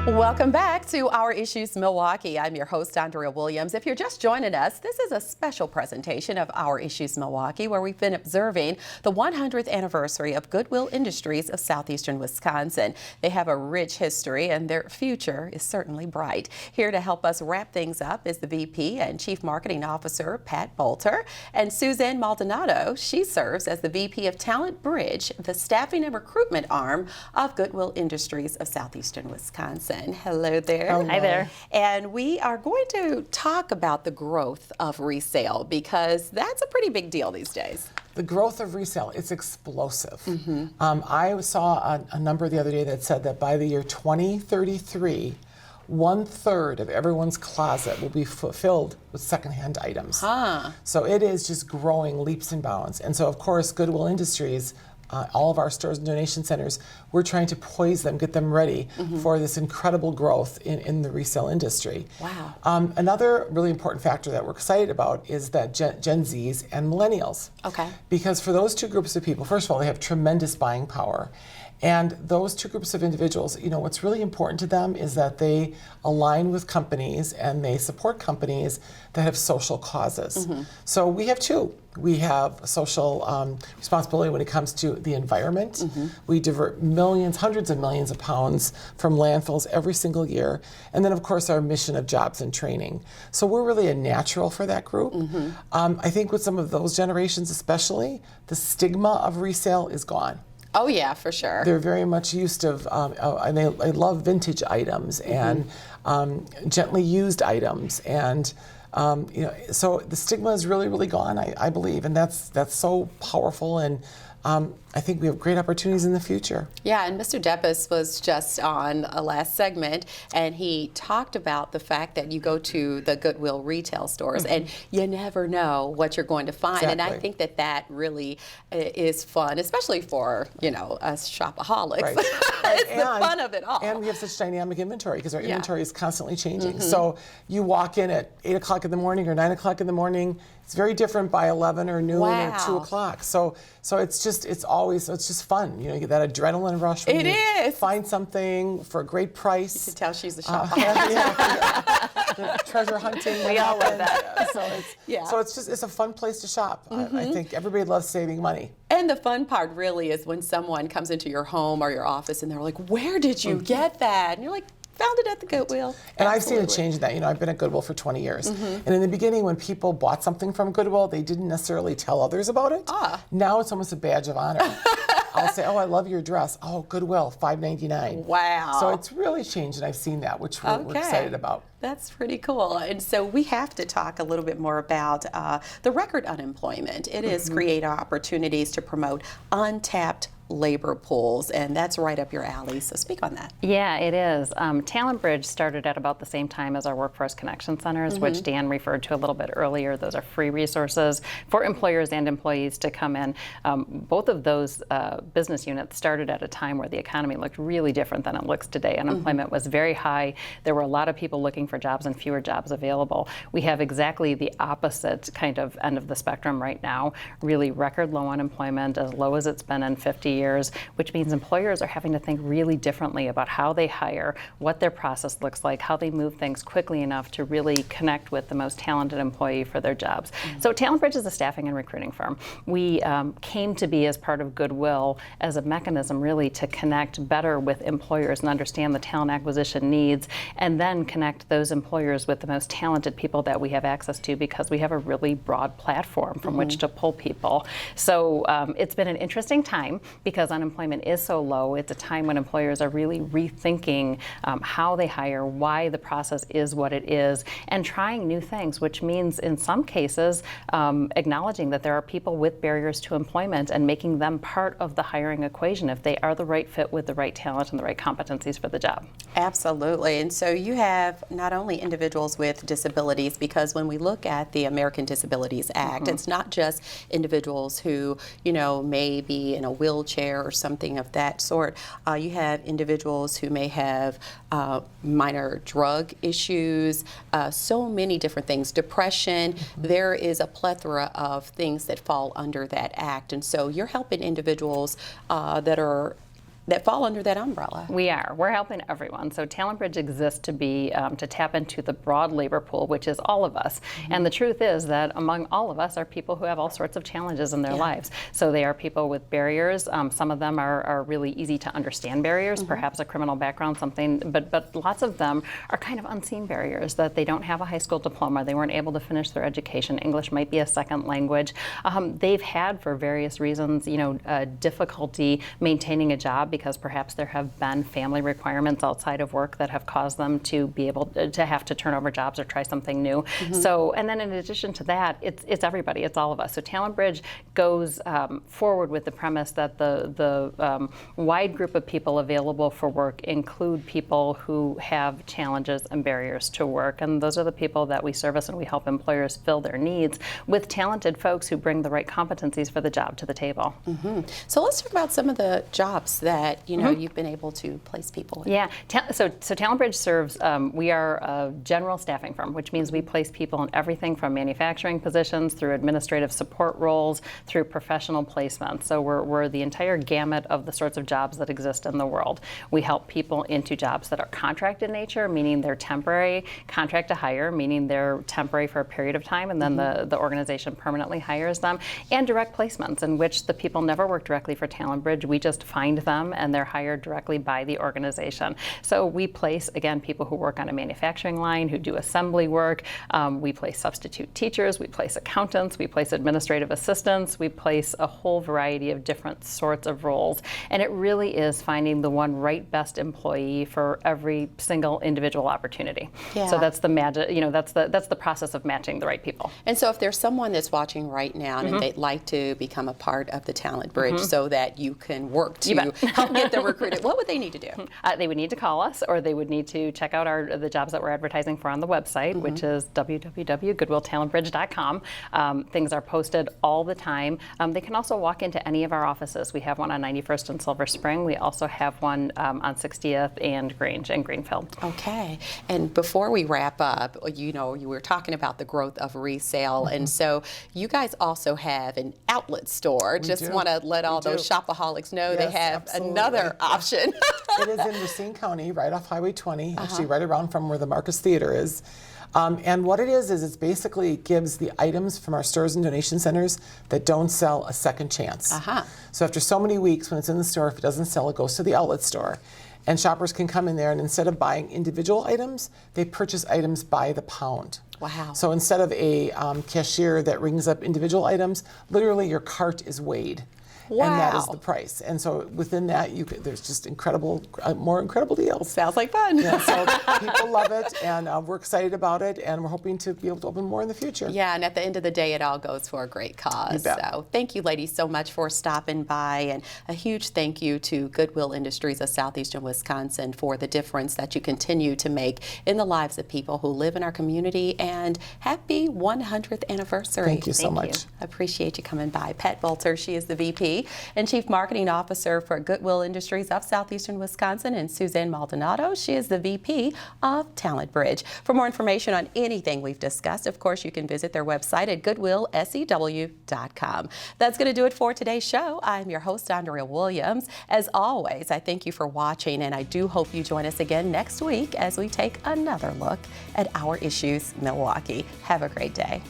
Welcome back to our Issues Milwaukee. I'm your host, Andrea Williams. If you're just joining us, this is a special presentation of our Issues Milwaukee, where we've been observing the 100th anniversary of Goodwill Industries of Southeastern Wisconsin. They have a rich history and their future is certainly bright. Here to help us wrap things up is the VP and Chief Marketing Officer, Pat Boelter, and Suzanne Maldonado. She serves as the VP of Talent Bridge, the staffing and recruitment arm of Goodwill Industries of Southeastern Wisconsin. Hello there. Hello. Hi there. And we are going to talk about the growth of resale, because that's a pretty big deal these days. The growth of resale, it's explosive. I saw a number the other day that said that by the year 2033, 1/3 of everyone's closet will be filled with secondhand items. So it is just growing leaps and bounds. And so, of course, Goodwill Industries, all of our stores and donation centers, we're trying to poise them, get them ready for this incredible growth in the resale industry. Wow. Another really important factor that we're excited about is that Gen Zs and millennials. Okay. Because for those two groups of people, first of all, they have tremendous buying power. And those two groups of individuals, you know, what's really important to them is that they align with companies and they support companies that have social causes. So we have two. We have social responsibility when it comes to the environment. We divert millions, hundreds of millions of pounds from landfills every single year. And then, of course, our mission of jobs and training. So we're really a natural for that group. I think with some of those generations especially, the stigma of resale is gone. Oh yeah, for sure. They're very much used to, and they love vintage items and gently used items, and you know, so the stigma is really, really gone, I believe, and that's so powerful, and I think we have great opportunities in the future. Yeah, and Mr. Deppes was just on a last segment, and he talked about the fact that you go to the Goodwill retail stores and you never know what you're going to find. Exactly. And I think that that really is fun, especially for, you know, us shopaholics. Right. It's the fun of it all. And we have such dynamic inventory because our inventory is constantly changing. So you walk in at 8 o'clock in the morning or 9 o'clock in the morning, it's very different by 11 or noon or 2 o'clock. So it's just fun. You know, you get that adrenaline rush when you find something for a great price. You can tell she's a shopaholic. Treasure hunting. We all love that. So it's a fun place to shop. I think everybody loves saving money. And the fun part really is when someone comes into your home or your office and they're like, "Where did you get that?" And you're like, "Found it at the Goodwill." And I've seen a change in that. You know, I've been at Goodwill for 20 years. And in the beginning, when people bought something from Goodwill, they didn't necessarily tell others about it. Now it's almost a badge of honor. I'll say, "Oh, I love your dress. Oh, Goodwill, $5.99. Wow. So it's really changed, and I've seen that, which we're excited about. That's pretty cool. And so we have to talk a little bit more about the record unemployment. It is creating opportunities to promote untapped labor pools, and that's right up your alley. So speak on that. Yeah, it is. Talent Bridge started at about the same time as our Workforce Connection Centers, which Dan referred to a little bit earlier. Those are free resources for employers and employees to come in. Both of those business units started at a time where the economy looked really different than it looks today. Unemployment was very high. There were a lot of people looking for jobs and fewer jobs available. We have exactly the opposite kind of end of the spectrum right now. Really record low unemployment, as low as it's been in 50 years, which means employers are having to think really differently about how they hire, what their process looks like, how they move things quickly enough to really connect with the most talented employee for their jobs. So Talent Bridge is a staffing and recruiting firm. We came to be as part of Goodwill as a mechanism really to connect better with employers and understand the talent acquisition needs, and then connect those employers with the most talented people that we have access to, because we have a really broad platform from which to pull people. So it's been an interesting time because unemployment is so low. It's a time when employers are really rethinking how they hire, why the process is what it is, and trying new things, which means in some cases acknowledging that there are people with barriers to employment and making them part of the hiring equation if they are the right fit with the right talent and the right competencies for the job. Absolutely. And so you have not only individuals with disabilities, because when we look at the American Disabilities Act, it's not just individuals who, you know, may be in a wheelchair or something of that sort. You have individuals who may have minor drug issues, so many different things, depression. There is a plethora of things that fall under that act. And so you're helping individuals that are that fall under that umbrella. We are. We're helping everyone. So Talent Bridge exists to be to tap into the broad labor pool, which is all of us. And the truth is that among all of us are people who have all sorts of challenges in their lives. So they are people with barriers. Some of them are really easy to understand barriers, perhaps a criminal background, something. But lots of them are kind of unseen barriers, that they don't have a high school diploma, they weren't able to finish their education. English might be a second language. They've had, for various reasons, difficulty maintaining a job, because perhaps there have been family requirements outside of work that have caused them to be able to have to turn over jobs or try something new. So, and then in addition to that, it's everybody, it's all of us. So Talent Bridge goes forward with the premise that the wide group of people available for work include people who have challenges and barriers to work, and those are the people that we service, and we help employers fill their needs with talented folks who bring the right competencies for the job to the table. So let's talk about some of the jobs that you've been able to place people in. Yeah, so Talent Bridge serves, we are a general staffing firm, which means we place people in everything from manufacturing positions through administrative support roles through professional placements. So we're the entire gamut of the sorts of jobs that exist in the world. We help people into jobs that are contract in nature, meaning they're temporary, contract to hire, meaning they're temporary for a period of time, and then the organization permanently hires them, and direct placements in which the people never work directly for Talent Bridge. We just find them and they're hired directly by the organization. So we place, again, people who work on a manufacturing line, who do assembly work. We place substitute teachers, we place accountants, we place administrative assistants, we place a whole variety of different sorts of roles. And it really is finding the one right best employee for every single individual opportunity. So that's the magic, that's the process of matching the right people. And so if there's someone that's watching right now and they'd like to become a part of the Talent Bridge so that you can work to help get them recruited, what would they need to do? They would need to call us, or they would need to check out the jobs that we're advertising for on the website, which is www.goodwilltalentbridge.com. Things are posted all the time. They can also walk into any of our offices. We have one on 91st and Silver Spring. We also have one on 60th and Grange and Greenfield. Okay. And before we wrap up, you were talking about the growth of Resale, and so you guys also have an outlet store. Just want to let all those shopaholics know they have another option. It is in Racine County, right off Highway 20, actually right around from where the Marcus Theater is. And what it is it's basically gives the items from our stores and donation centers that don't sell a second chance. So after so many weeks, when it's in the store, if it doesn't sell, it goes to the outlet store. And shoppers can come in there, and instead of buying individual items, they purchase items by the pound. Wow. So instead of a cashier that rings up individual items, literally your cart is weighed. Wow. And that is the price. And so within that, there's just more incredible deals. Sounds like fun. Yeah, so people love it, and we're excited about it, and we're hoping to be able to open more in the future. Yeah, and at the end of the day, it all goes for a great cause. So thank you, ladies, so much for stopping by, and a huge thank you to Goodwill Industries of Southeastern Wisconsin for the difference that you continue to make in the lives of people who live in our community, and happy 100th anniversary. Thank you so much. I appreciate you coming by. Pat Boelter, she is the VP and Chief Marketing Officer for Goodwill Industries of Southeastern Wisconsin, and Suzanne Maldonado, she is the VP of Talent Bridge. For more information on anything we've discussed, of course, you can visit their website at goodwillsew.com. That's going to do it for today's show. I'm your host, Andrea Williams. As always, I thank you for watching, and I do hope you join us again next week as we take another look at Our Issues Milwaukee. Have a great day.